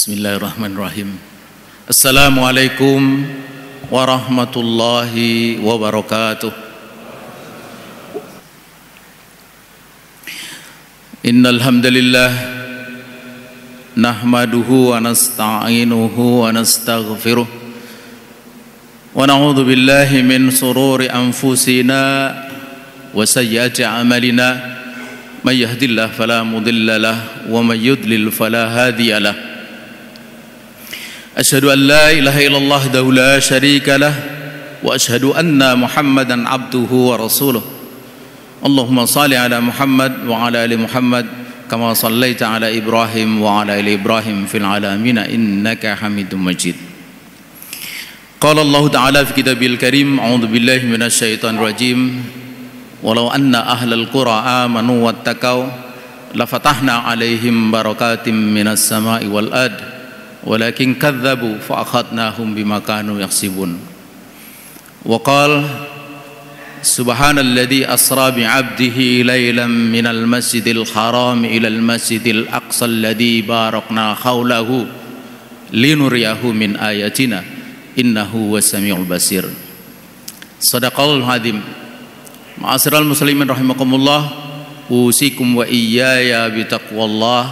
Bismillahirrahmanirrahim. Assalamualaikum warahmatullahi wabarakatuh. Innal hamdalillah nahmaduhu wa nasta'inuhu wa nastaghfiruh wa na'udzu billahi min shururi anfusina wa sayyiati a'malina may yahdihillahu fala mudilla lahu wa may yudlil fala hadiya lahu. Asyhadu an la ilaha illallah wahdahu la syarika lah wa asyhadu anna Muhammadan abduhu wa rasuluh. Allahumma shalli ala Muhammad wa ala ali Muhammad kama shallaita ala Ibrahim wa ala ali Ibrahim fil alamin innaka Hamidum Majid. Qala Allah Ta'ala fi kitabil karim, a'udzu billahi minasy syaithanir rajim. Walau anna ahlal qura amanu wattaqau la fatahna 'alaihim barakatim minas sama'i wal ard. Walakin kadzabu fa akhadnahum bima kanu yaksibun. Wa qala subhanalladzi asra bi 'abdihi lailan minal masjidil haram ilal masjidil aqsal ladzi barakna haulahu linuriyahu min ayatina innahu was-sami'ul basir. Shadaqal azim. Ma'asyiral muslimin rahimakumullah, usikum wa iyaya bi taqwallah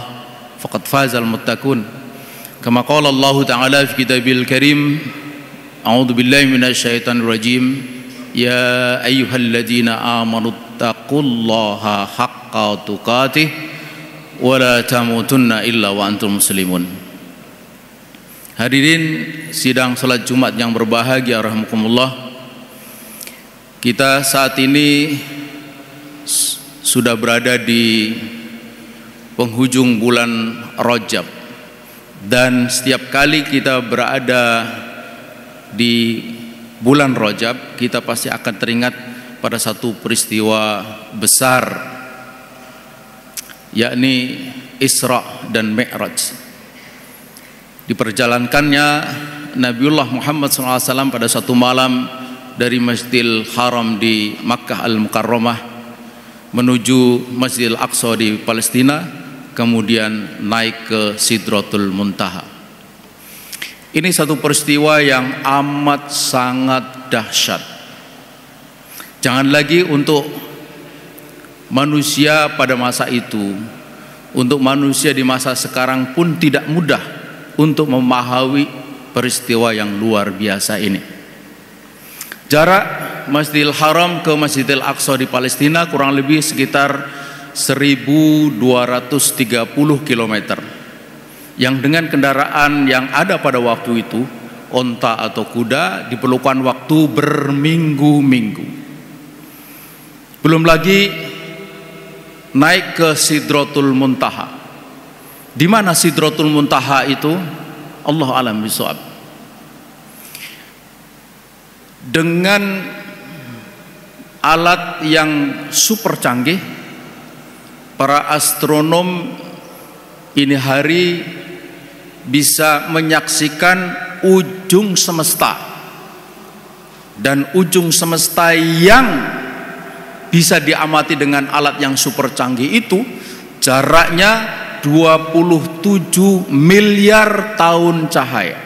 faqad fazal muttaqun. Kama qala Allah Ta'ala fi kitabil karim, a'udzu billahi minasy syaithanir rajim, ya ayyuhalladzina amanu taqullaha haqqa tuqatih wa la tamutunna illa wa antum muslimun. Hadirin sidang salat Jumat yang berbahagia rahimakumullah, kita saat ini sudah berada di penghujung bulan Rajab. Dan setiap kali kita berada di bulan Rajab, kita pasti akan teringat pada satu peristiwa besar, yakni Isra dan Mi'raj. Diperjalankannya Nabiullah Muhammad SAW pada satu malam dari Masjidil Haram di Makkah Al-Mukarramah menuju Masjidil Aqsa di Palestina, kemudian naik ke Sidratul Muntaha. Ini satu peristiwa yang amat sangat dahsyat. Jangan lagi untuk manusia pada masa itu, untuk manusia di masa sekarang pun tidak mudah untuk memahami peristiwa yang luar biasa ini. Jarak Masjidil Haram ke Masjidil Aqsa di Palestina kurang lebih sekitar 1230 km, yang dengan kendaraan yang ada pada waktu itu, onta atau kuda, diperlukan waktu berminggu-minggu. Belum lagi naik ke Sidratul Muntaha. Di mana Sidratul Muntaha itu? Allah alam bishawab. Dengan alat yang super canggih, para astronom ini hari bisa menyaksikan ujung semesta, dan ujung semesta yang bisa diamati dengan alat yang super canggih itu jaraknya 27 miliar tahun cahaya.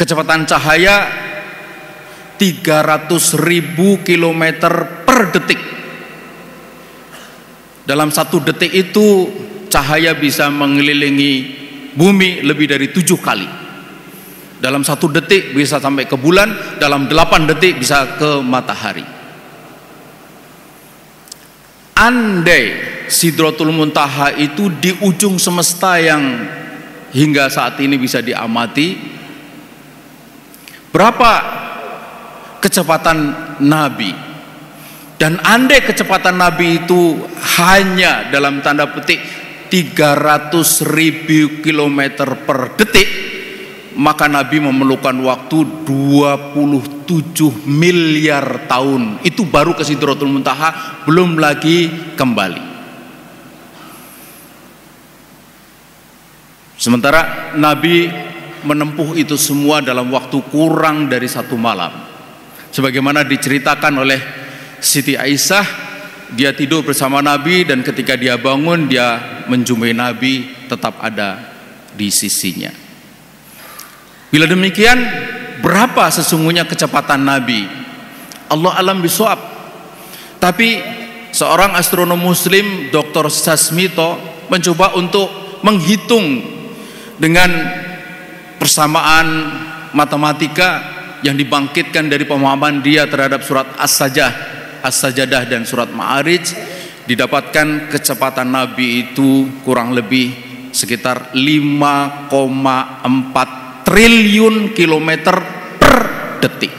Kecepatan cahaya 300.000 km per detik. Dalam satu detik itu cahaya bisa mengelilingi bumi lebih dari 7 kali. Dalam satu detik bisa sampai ke bulan, dalam 8 detik bisa ke matahari. Andai Sidratul Muntaha itu di ujung semesta yang hingga saat ini bisa diamati, berapa kecepatan Nabi? Dan andai kecepatan Nabi itu hanya dalam tanda petik 300.000 km per detik, maka Nabi memerlukan waktu 27 miliar tahun. Itu baru ke Sidratul Muntaha, belum lagi kembali. Sementara Nabi menempuh itu semua dalam waktu kurang dari 1 malam. Sebagaimana diceritakan oleh Siti Aisyah, dia tidur bersama Nabi, dan ketika dia bangun dia menjumpai Nabi tetap ada di sisinya. Bila demikian, berapa sesungguhnya kecepatan Nabi? Allah alam bisawab. Tapi seorang astronom muslim, Dr. Sasmito, mencoba untuk menghitung dengan persamaan matematika yang dibangkitkan dari pemahaman dia terhadap surat As-Sajadah dan surat Ma'arij. Didapatkan kecepatan Nabi itu kurang lebih sekitar 5,4 triliun kilometer per detik.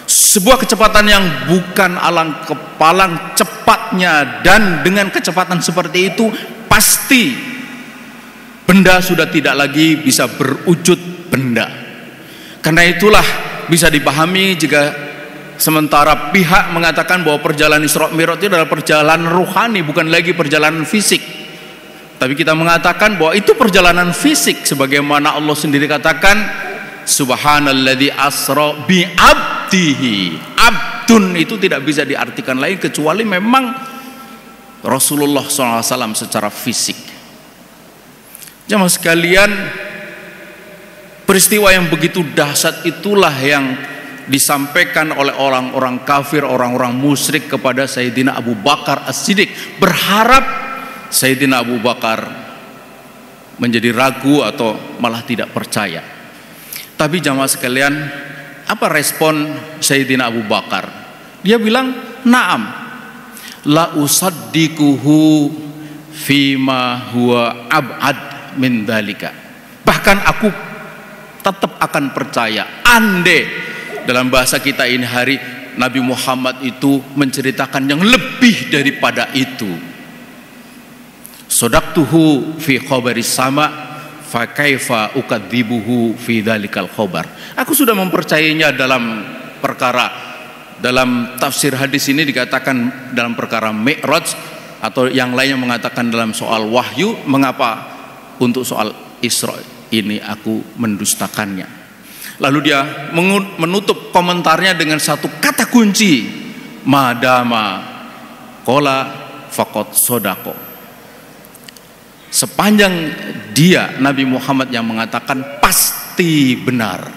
Sebuah kecepatan yang bukan alang kepalang cepatnya, dan dengan kecepatan seperti itu pasti benda sudah tidak lagi bisa berwujud benda. Karena itulah bisa dipahami jika sementara pihak mengatakan bahwa perjalanan Isra Mi'raj itu adalah perjalanan ruhani, bukan lagi perjalanan fisik. Tapi kita mengatakan bahwa itu perjalanan fisik, sebagaimana Allah sendiri katakan, Subhanalladzi asra bi abdihi. Abdun itu tidak bisa diartikan lain kecuali memang Rasulullah SAW secara fisik. Jemaah sekalian, peristiwa yang begitu dahsyat itulah yang disampaikan oleh orang-orang kafir, orang-orang musyrik kepada Sayyidina Abu Bakar As-Siddiq, berharap Sayyidina Abu Bakar menjadi ragu atau malah tidak percaya. Tapi jamaah sekalian, apa respon Sayyidina Abu Bakar? Dia bilang, "Na'am, la usaddiquhu fima huwa ab'ad min dzalika." Bahkan aku tetap akan percaya, ande dalam bahasa kita ini hari Nabi Muhammad itu menceritakan yang lebih daripada itu. Sodaqtuhu fi khabaris sama fa kaifa ukadzibuhu fi dzalikal khabar. Aku sudah mempercayainya dalam perkara, dalam tafsir hadis ini dikatakan dalam perkara Mi'raj, atau yang lainnya mengatakan dalam soal wahyu. Mengapa untuk soal Isra ini aku mendustakannya? Lalu dia menutup komentarnya dengan satu kata kunci, madama qala faqad sodaqo. Sepanjang dia Nabi Muhammad yang mengatakan, pasti benar.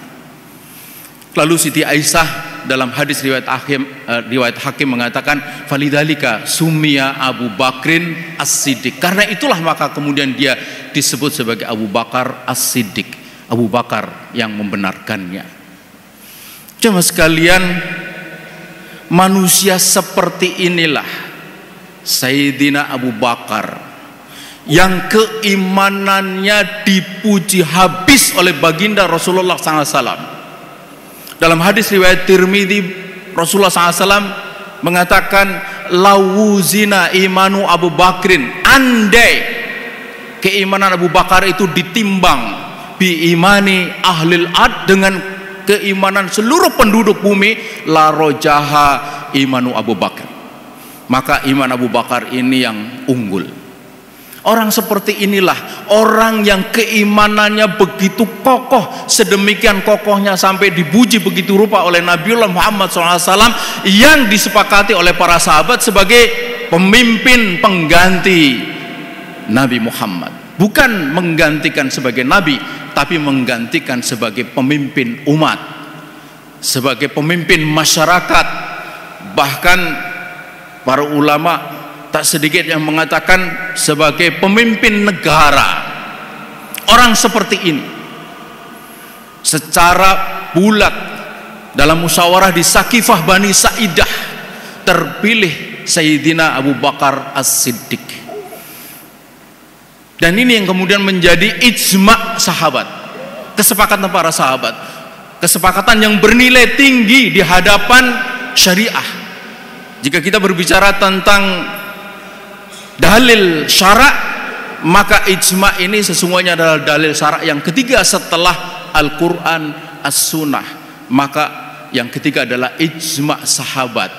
Lalu Siti Aisyah dalam hadis riwayat Hakim mengatakan, falidzalika summiya Abu Bakrin As-Siddiq. Karena itulah maka kemudian dia disebut sebagai Abu Bakar As-Siddiq, Abu Bakar yang membenarkannya. Jemaah sekalian, manusia seperti inilah Sayyidina Abu Bakar yang keimanannya dipuji habis oleh baginda Rasulullah SAW. Dalam hadis riwayat Tirmidzi, Rasulullah SAW mengatakan, lawuzina imanu Abu Bakrin, andai keimanan Abu Bakar itu ditimbang bi imani ahlil ad, dengan keimanan seluruh penduduk bumi, la rojaha imanu Abu Bakar, maka iman Abu Bakar ini yang unggul. Orang seperti inilah orang yang keimanannya begitu kokoh, sedemikian kokohnya sampai dipuji begitu rupa oleh Nabiullah Muhammad SAW, yang disepakati oleh para sahabat sebagai pemimpin pengganti Nabi Muhammad. Bukan menggantikan sebagai Nabi, tapi menggantikan sebagai pemimpin umat, sebagai pemimpin masyarakat. Bahkan para ulama tak sedikit yang mengatakan sebagai pemimpin negara. Orang seperti ini secara bulat dalam musyawarah di Sakifah Bani Sa'idah terpilih Sayyidina Abu Bakar As-Siddiq. Dan ini yang kemudian menjadi ijma' sahabat, kesepakatan para sahabat, kesepakatan yang bernilai tinggi di hadapan syariah. Jika kita berbicara tentang dalil syarak, maka ijma' ini sesungguhnya adalah dalil syarak yang ketiga setelah Al-Quran, As-Sunnah. Maka yang ketiga adalah ijma' sahabat.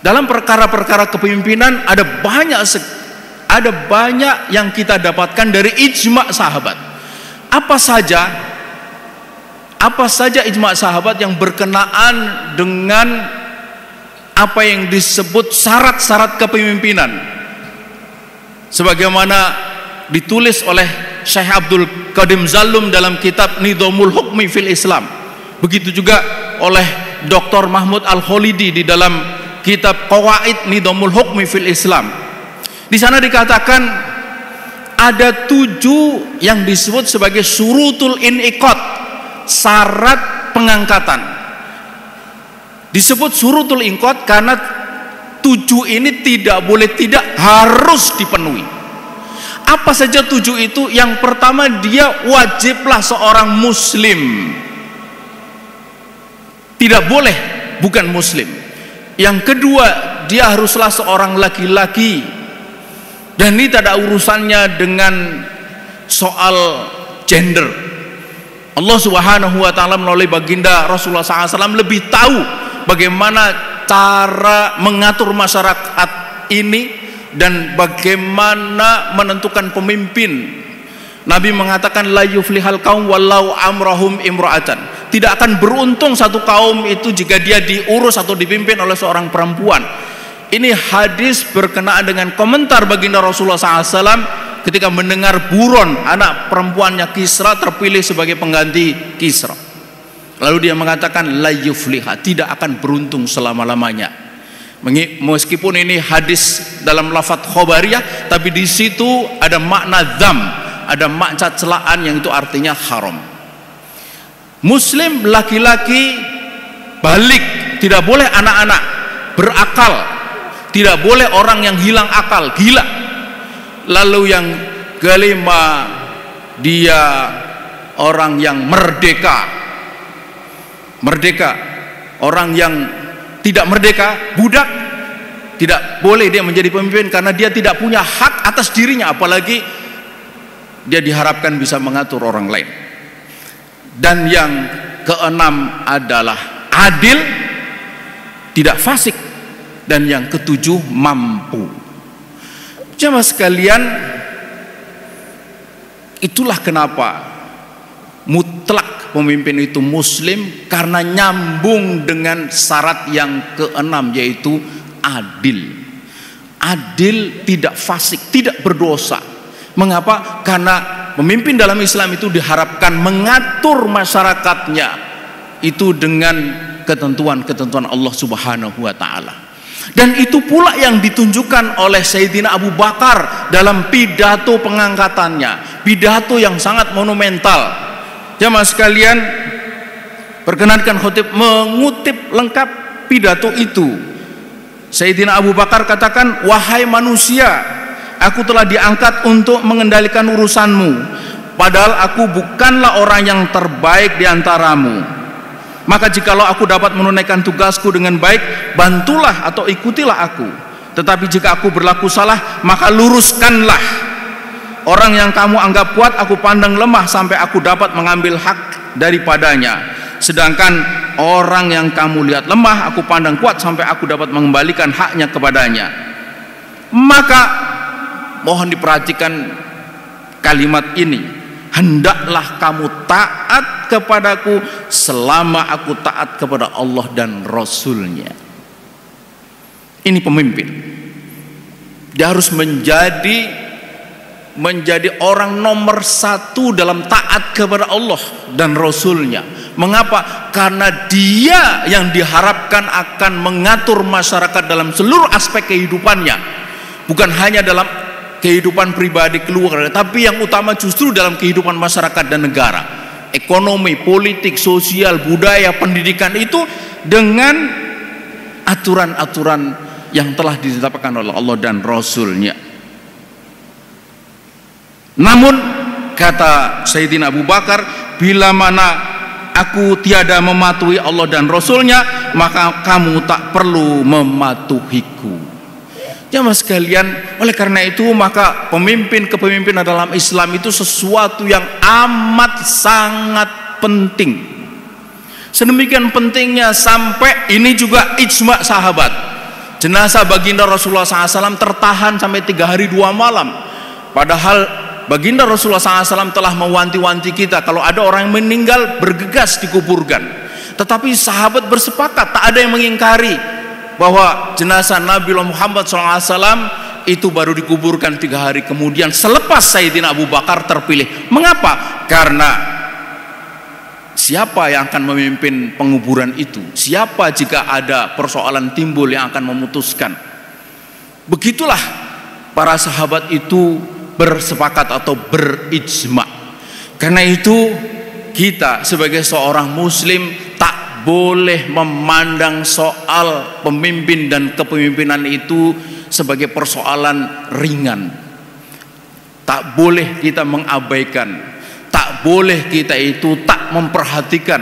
Dalam perkara-perkara kepemimpinan ada banyak yang kita dapatkan dari ijma' sahabat. Apa saja ijma' sahabat yang berkenaan dengan apa yang disebut syarat-syarat kepemimpinan. sebagaimana ditulis oleh Syekh Abdul Qadim Zallum dalam kitab Nidhamul Hukmi fil Islam, begitu juga oleh Dr. Mahmud Al-Kholidi di dalam kitab Qawaid Nidhamul Hukmi fil Islam. Di sana dikatakan ada 7 yang disebut sebagai syurutul in'iqad, syarat pengangkatan. Disebut syurutul in'iqad karena 7 ini tidak boleh tidak, harus dipenuhi. Apa saja 7 itu? Yang pertama, dia wajiblah seorang muslim, tidak boleh bukan muslim. Yang kedua, dia haruslah seorang laki-laki, dan ini tidak ada urusannya dengan soal gender. Allah Subhanahu wa ta'ala melalui baginda Rasulullah SAW lebih tahu bagaimana cara mengatur masyarakat ini dan bagaimana menentukan pemimpin. Nabi mengatakan la yuflihal qaum wallau amrahum imra'atan. Tidak akan beruntung satu kaum itu jika dia diurus atau dipimpin oleh seorang perempuan. Ini hadis berkenaan dengan komentar baginda Rasulullah SAW ketika mendengar buron anak perempuannya Kisra terpilih sebagai pengganti Kisra. Lalu dia mengatakan la yufliha, tidak akan beruntung selama-lamanya. Meskipun ini hadis dalam lafadz khobariyah, tapi di situ ada makna dzam, ada makna celaan yang itu artinya haram. Muslim laki-laki balik, tidak boleh anak-anak, berakal, tidak boleh orang yang hilang akal, gila. Lalu yang kelima, dia orang yang merdeka. Merdeka, orang yang tidak merdeka, budak, tidak boleh dia menjadi pemimpin karena dia tidak punya hak atas dirinya, apalagi dia diharapkan bisa mengatur orang lain. Dan yang keenam adalah adil, tidak fasik, dan yang ketujuh mampu. Jemaah sekalian, itulah kenapa mutlak pemimpin itu muslim, karena nyambung dengan syarat yang keenam, yaitu adil. Adil, tidak fasik, tidak berdosa. Mengapa? Karena pemimpin dalam Islam itu diharapkan mengatur masyarakatnya itu dengan ketentuan-ketentuan Allah Subhanahu wa ta'ala. Dan itu pula yang ditunjukkan oleh Sayyidina Abu Bakar dalam pidato pengangkatannya, pidato yang sangat monumental. Jamaah sekalian, perkenankan khotib mengutip lengkap pidato itu. Sayyidina Abu Bakar katakan, wahai manusia, aku telah diangkat untuk mengendalikan urusanmu, padahal aku bukanlah orang yang terbaik di antaramu. Maka jikalau aku dapat menunaikan tugasku dengan baik, bantulah atau ikutilah aku. Tetapi jika aku berlaku salah, maka luruskanlah. Orang yang kamu anggap kuat, aku pandang lemah sampai aku dapat mengambil hak daripadanya. Sedangkan orang yang kamu lihat lemah, aku pandang kuat sampai aku dapat mengembalikan haknya kepadanya. Maka mohon diperhatikan kalimat ini. Hendaklah kamu taat kepadaku selama aku taat kepada Allah dan Rasulnya. Ini pemimpin. Dia harus menjadi orang nomor 1 dalam taat kepada Allah dan Rasulnya. Mengapa? Karena dia yang diharapkan akan mengatur masyarakat dalam seluruh aspek kehidupannya, bukan hanya dalam kehidupan pribadi keluarga, tapi yang utama justru dalam kehidupan masyarakat dan negara. Ekonomi, politik, sosial, budaya, pendidikan, itu dengan aturan-aturan yang telah ditetapkan oleh Allah dan Rasulnya. Namun kata Sayyidina Abu Bakar, bila mana aku tiada mematuhi Allah dan Rasulnya, maka kamu tak perlu mematuhiku. Jamaah sekalian, oleh karena itu maka kepemimpinan dalam Islam itu sesuatu yang amat sangat penting. Sedemikian pentingnya sampai ini juga ijma sahabat. Jenazah baginda Rasulullah SAW tertahan sampai 3 hari 2 malam. Padahal baginda Rasulullah SAW telah mewanti-wanti kita, kalau ada orang yang meninggal bergegas dikuburkan. Tetapi sahabat bersepakat, tak ada yang mengingkari bahwa jenazah Nabi Muhammad SAW itu baru dikuburkan 3 hari kemudian selepas Sayyidina Abu Bakar terpilih. Mengapa? Karena siapa yang akan memimpin penguburan itu? Siapa jika ada persoalan timbul yang akan memutuskan? Begitulah para sahabat itu bersepakat atau berijma. Karena itu kita sebagai seorang muslim tak boleh memandang soal pemimpin dan kepemimpinan itu sebagai persoalan ringan. Tak boleh kita mengabaikan, tak boleh kita itu tak memperhatikan,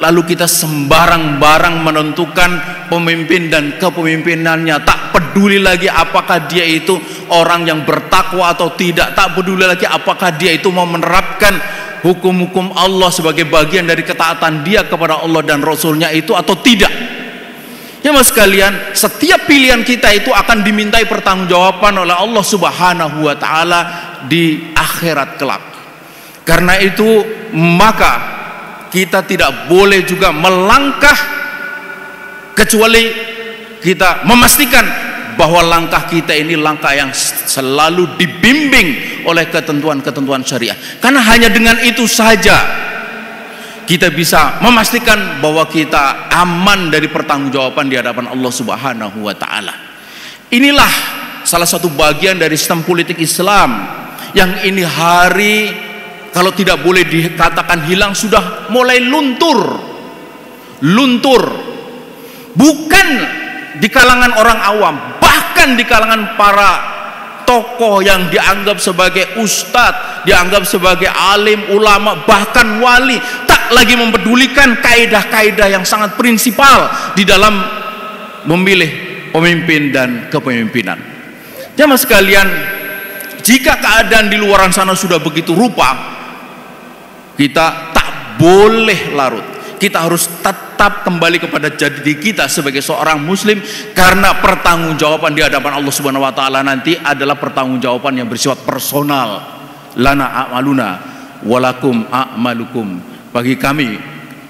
lalu kita sembarang-barang menentukan pemimpin dan kepemimpinannya, tak peduli lagi apakah dia itu orang yang bertakwa atau tidak, tak peduli lagi apakah dia itu mau menerapkan hukum-hukum Allah sebagai bagian dari ketaatan dia kepada Allah dan Rasulnya itu atau tidak. Ya mas sekalian, setiap pilihan kita itu akan dimintai pertanggungjawaban oleh Allah Subhanahu wa taala di akhirat kelak. Karena itu maka kita tidak boleh juga melangkah kecuali kita memastikan bahwa langkah kita ini langkah yang selalu dibimbing oleh ketentuan-ketentuan syariah. Karena hanya dengan itu saja kita bisa memastikan bahwa kita aman dari pertanggungjawaban di hadapan Allah Subhanahu wa taala. Inilah salah satu bagian dari sistem politik Islam yang ini hari kalau tidak boleh dikatakan hilang sudah mulai luntur. Bukan di kalangan orang awam, bahkan di kalangan para tokoh yang dianggap sebagai ustadz, dianggap sebagai alim, ulama, bahkan wali, tak lagi mempedulikan kaidah-kaidah yang sangat prinsipal di dalam memilih pemimpin dan kepemimpinan. Jamaah sekalian, jika keadaan di luar sana sudah begitu rupa, kita tak boleh larut. Kita harus tetap kembali kepada jati kita sebagai seorang muslim, karena pertanggungjawaban di hadapan Allah Subhanahu wa taala nanti adalah pertanggungjawaban yang bersifat personal. Lana a'maluna walakum a'malukum. Bagi kami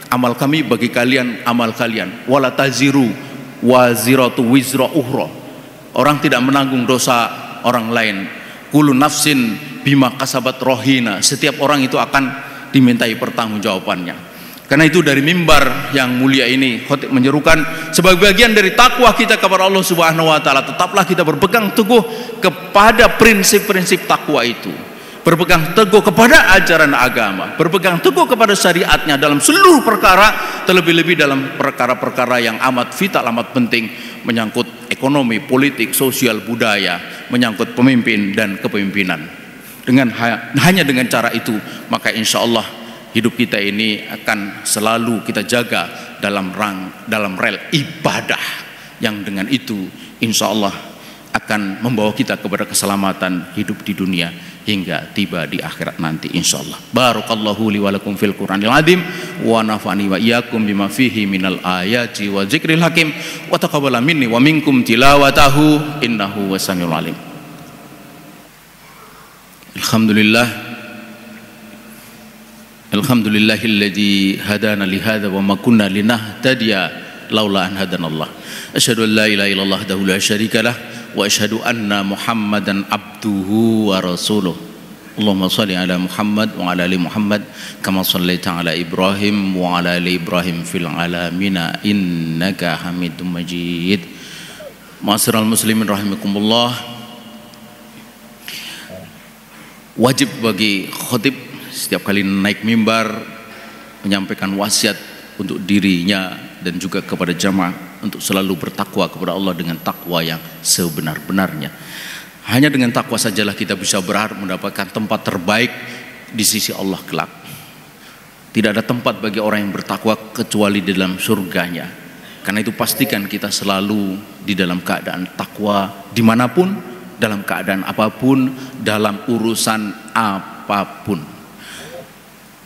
amal kami, bagi kalian amal kalian. Wala taziru waziratu wizra ukhra. Orang tidak menanggung dosa orang lain. Kullu nafsin bima kasabat rohina. Setiap orang itu akan dimintai pertanggungjawabannya. Karena itu dari mimbar yang mulia ini khatib menyerukan sebagai bagian dari takwa kita kepada Allah Subhanahu wa taala, tetaplah kita berpegang teguh kepada prinsip-prinsip takwa itu. Berpegang teguh kepada ajaran agama, berpegang teguh kepada syariatnya dalam seluruh perkara, terlebih-lebih dalam perkara-perkara yang amat vital, amat penting, menyangkut ekonomi, politik, sosial, budaya, menyangkut pemimpin dan kepemimpinan. Hanya dengan cara itu, maka insya Allah hidup kita ini akan selalu kita jaga dalam rel ibadah yang dengan itu insya Allah akan membawa kita kepada keselamatan hidup di dunia hingga tiba di akhirat nanti insya Allah. Barakallahu li wa lakum fil Qur'anil azim wa nafa'ani wa iyyakum bima fihi minal ayati wa dzikril hakim wa taqabbala minni wa minkum tilawatahu innahu wasamiul alim. Alhamdulillahilladzi hadana li hadza wa ma kunna linahtadiya laula an hadanallah. Asyhadu an la ilaha illallah wahdahu la syarikalah wa asyhadu anna Muhammadan abduhu wa rasuluh. Allahumma shalli ala Muhammad wa ala ali Muhammad kama shallaita ala Ibrahim wa ala ali Ibrahim fil alamin innaka Hamidum Majid. Ma'asyiral muslimin rahimakumullah. Wajib bagi khatib setiap kali naik mimbar menyampaikan wasiat untuk dirinya dan juga kepada jamaah untuk selalu bertakwa kepada Allah dengan takwa yang sebenar-benarnya. Hanya dengan takwa sajalah kita bisa berharap mendapatkan tempat terbaik di sisi Allah kelak. Tidak ada tempat bagi orang yang bertakwa kecuali di dalam surganya. Karena itu pastikan kita selalu di dalam keadaan takwa dimanapun, dalam keadaan apapun, dalam urusan apapun.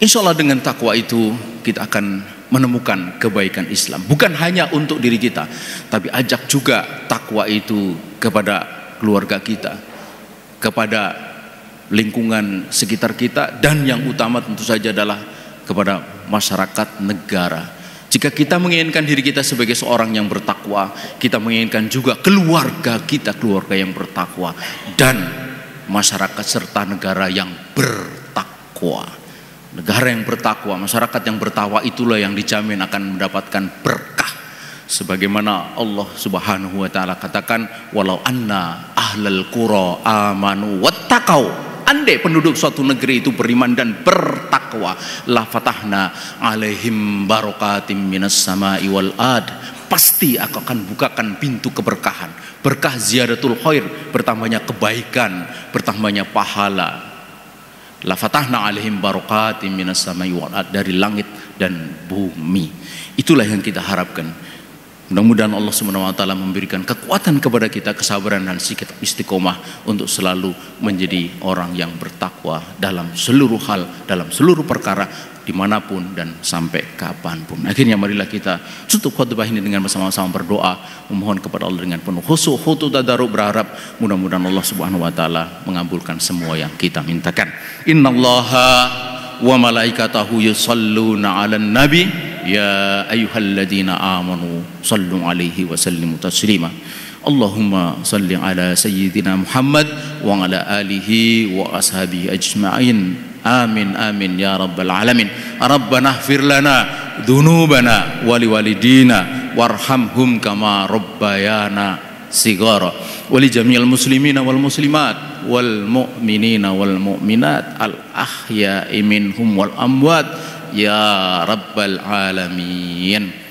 Insya Allah dengan takwa itu kita akan menemukan kebaikan Islam. Bukan hanya untuk diri kita, tapi ajak juga takwa itu kepada keluarga kita, kepada lingkungan sekitar kita, dan yang utama tentu saja adalah kepada masyarakat negara. Jika kita menginginkan diri kita sebagai seorang yang bertakwa, kita menginginkan juga keluarga kita keluarga yang bertakwa dan masyarakat serta negara yang bertakwa. Negara yang bertakwa, masyarakat yang bertakwa itulah yang dijamin akan mendapatkan berkah. Sebagaimana Allah Subhanahu wa taala katakan, walau anna ahlal qura amanu wattaqau, andai penduduk suatu negeri itu beriman dan bertakwa, la fatahna alaihim barakatim minas sama'i wal ard, pasti aku akan bukakan pintu keberkahan, berkah ziyadatul khair, bertambahnya kebaikan, bertambahnya pahala. La fatahna alaihim barakatim minas sama'i wal ard, dari langit dan bumi. Itulah yang kita harapkan. Mudah-mudahan Allah Subhanahu wa taala memberikan kekuatan kepada kita, kesabaran dan sikap istiqomah untuk selalu menjadi orang yang bertakwa dalam seluruh hal, dalam seluruh perkara, dimanapun dan sampai kapanpun. Akhirnya marilah kita tutup khutbah ini dengan bersama-sama berdoa, memohon kepada Allah dengan penuh khusyuk, tadarruk, berharap mudah-mudahan Allah Subhanahu wa taala mengabulkan semua yang kita mintakan. Innallaha wa malaikatahu yusalluna 'alan nabi ya ayyuhalladzina amanu sallu 'alaihi wa sallimu taslima. Allahumma salli ala sayyidina Muhammad wa ala alihi wa ashabihi ajma'in. Amin amin ya rabbal alamin. Rabbana ighfir lana dzunubana wa liwalidina warhamhum kama rabbayana sigara wa li jami'il muslimina wal muslimat wal mu'minina wal mu'minat al ahya'i minhum wal amwat ya rabbal alamin.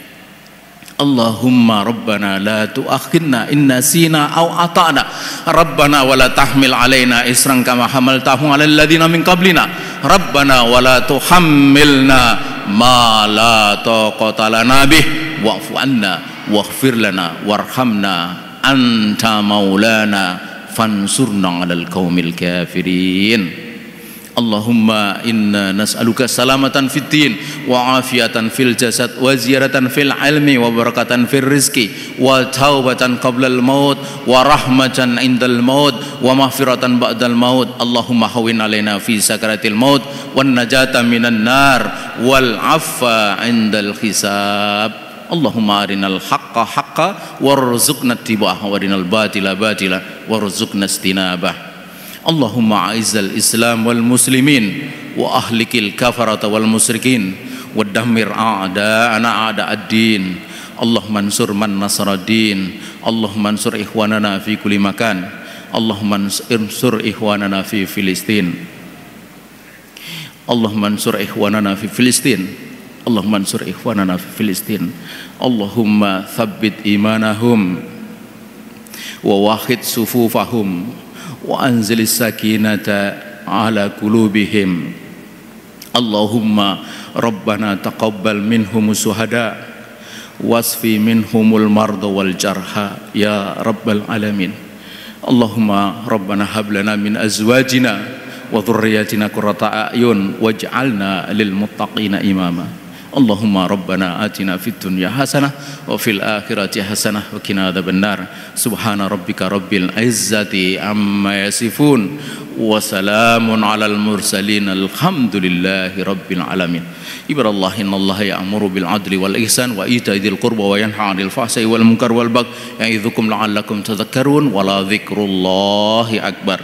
Allahumma rabbana la tu'akhidna in nasina aw ata'na rabbana wa la tahmil alaina isran kama hamaltahu alal ladzina min qablina rabbana wa la tuhammilna ma la taqata lana bih wa'fu anna waghfir lana warhamna anta maulana fansurna 'alal qaumil kafirin. Allahumma inna nas'aluka salamatan fid din wa afiatan fil jasad wa ziyaratan fil ilmi wa barakatan fil rizqi wa taubatan qablal maut wa rahmatan indal maut wa maghfiratan ba'dal maut. Allahumma hawwin alaina fi sakaratil maut wan najata minan nar wal afwa indal hisab. Allahumma arinal haqqa haqqa warzuqna ittiba'ah wa arinal batila batila warzuqna istinabah. Allahumma a'izzal islam wal muslimin wa ahlikil kafarata wal musyrikin wa dammir a'da'ana a'da'ad-din. Allahumma ansur man nasaraddin. Allahumma ansur ikhwanana fi kulli makan. Allahumma ansur ikhwanana fi Filistin. Allahumma ansur ikhwanana fi Filistin. Allahumma ansur ikhwanana fi Filistin. Allahumma thabbit imanahum wa wahid sufufahum wa anzilis sakinata ala qulubihim. Allahumma rabbana taqabbal minhumus suhada wasfi minhumul marda wal jarha ya rabbal alamin. Allahumma rabbana hab lana min azwajina wa dhurriyyatina qurrata a'yun waj'alna lil muttaqina imama. Allahumma rabbana atina fid dunya hasanah wa fil akhirati hasanah wa qina adzabannar. Subhana rabbika rabbil izzati amma yasifun wa salamun alal mursalin alhamdulillahi rabbil alamin. Ibadallah innallaha ya'muru bil adli wal ihsan wa ita'i dzil qurba wa yanha 'anil fahsya'i wal munkar wal baghi ya'idzukum la'allakum tadhakkarun wa la dzikrullahi akbar.